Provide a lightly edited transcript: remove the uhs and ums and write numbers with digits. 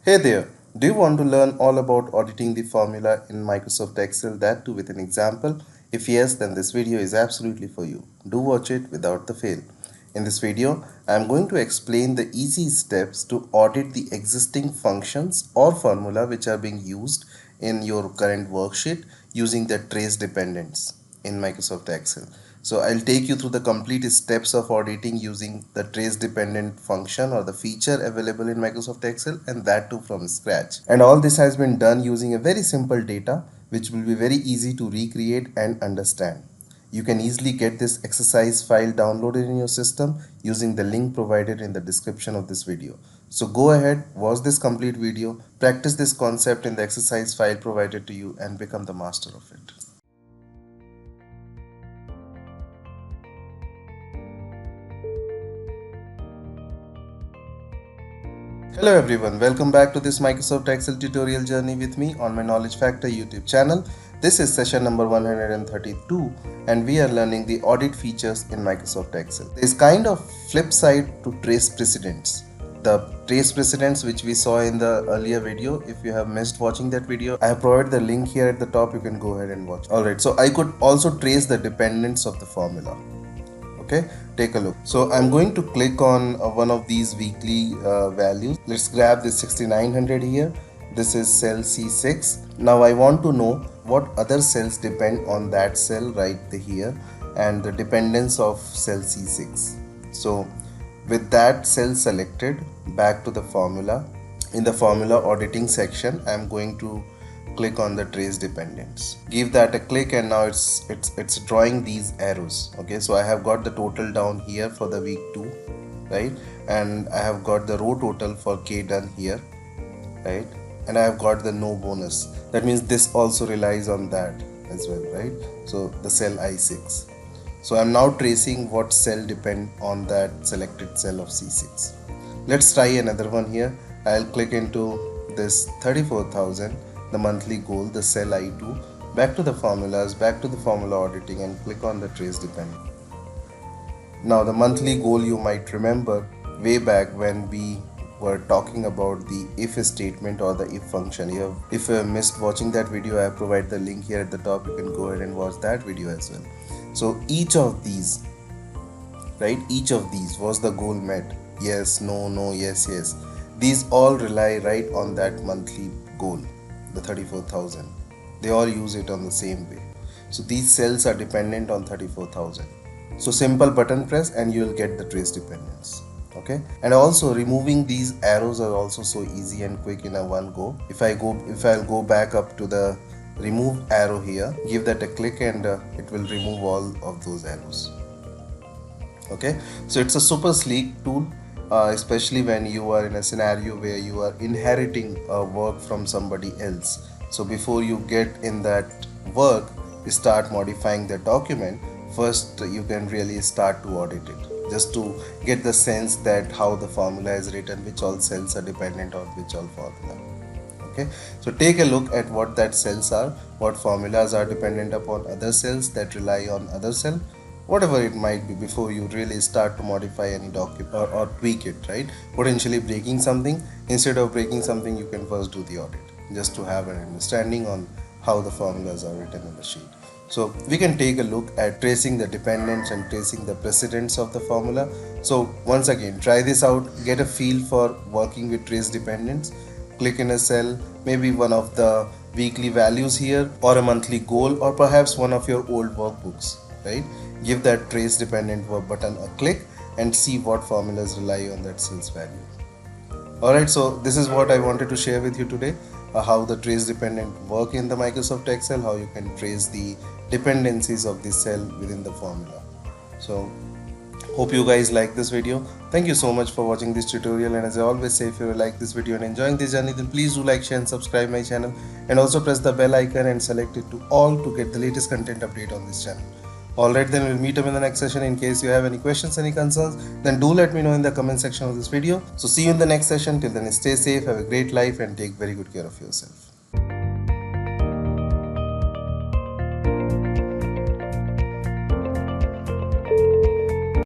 Hey there, do you want to learn all about auditing the formula in Microsoft Excel, that too with an example? If yes, then this video is absolutely for you. Do watch it without the fail. In this video, I am going to explain the easy steps to audit the existing functions or formula which are being used in your current worksheet using the trace dependents in Microsoft Excel. So I'll take you through the complete steps of auditing using the trace dependent function or the feature available in Microsoft Excel, and that too from scratch. And all this has been done using a very simple data which will be very easy to recreate and understand. You can easily get this exercise file downloaded in your system using the link provided in the description of this video. So go ahead, watch this complete video, practice this concept in the exercise file provided to you, and become the master of it. Hello everyone, welcome back to this Microsoft Excel tutorial journey with me on my Knowledge Factor YouTube channel. This is session number 132 and we are learning the audit features in Microsoft Excel. There is kind of flip side to trace precedents. The trace precedents which we saw in the earlier video, if you have missed watching that video, I have provided the link here at the top, you can go ahead and watch. Alright, so I could also trace the dependents of the formula. Okay, take a look. So I'm going to click on one of these weekly values. Let's grab this 6900 here. This is cell C6. Now I want to know what other cells depend on that cell right here and the dependence of cell C6. So with that cell selected, back to the formula. In the formula auditing section, I'm going to click on the trace dependents, give that a click, and now it's drawing these arrows. Okay, so I have got the total down here for the week 2, right, and I have got the row total for K done here, right, and I have got the no bonus. That means this also relies on that as well, right? So the cell I6. So I'm now tracing what cell depend on that selected cell of C6. Let's try another one here. I'll click into this 34,000, the monthly goal, the cell I2, back to the formulas, back to the formula auditing, and click on the trace dependent. Now the monthly goal, you might remember way back when we were talking about the if statement or the if function. If you have missed watching that video, I have provided the link here at the top. You can go ahead and watch that video as well. So each of these, right, each of these, was the goal met? Yes, no, no, yes, yes. These all rely right on that monthly goal, the 34,000. They all use it on the same way. So these cells are dependent on 34,000. So simple button press and you will get the trace dependence. Okay, and also removing these arrows are also so easy and quick in a one go. If I'll go back up to the remove arrow here, give that a click, and it will remove all of those arrows. Okay, so it's a super sleek tool. Especially when you are in a scenario where you are inheriting work from somebody else. So before you get in that work, you start modifying the document. First, you can really start to audit it, just to get the sense that how the formula is written, which all cells are dependent on which all formula. Okay, so take a look at what that cells are, what formulas are dependent upon other cells that rely on other cell, whatever it might be, before you really start to modify any document or tweak it, right? Potentially breaking something. Instead of breaking something, you can first do the audit, just to have an understanding on how the formulas are written in the sheet. So we can take a look at tracing the dependents and tracing the precedents of the formula. So once again, try this out, get a feel for working with trace dependents. Click in a cell, maybe one of the weekly values here, or a monthly goal, or perhaps one of your old workbooks, right? Give that trace dependent button a click and see what formulas rely on that cell's value. Alright, so this is what I wanted to share with you today, how the trace dependent work in the Microsoft Excel, how you can trace the dependencies of the cell within the formula. So hope you guys like this video. Thank you so much for watching this tutorial, and as I always say, if you like this video and enjoying this journey, then please do like, share and subscribe my channel, and also press the bell icon and select it to all to get the latest content update on this channel. Alright, then we'll meet up in the next session. In case you have any questions, any concerns, then do let me know in the comment section of this video. So see you in the next session. Till then, stay safe, have a great life, and take very good care of yourself.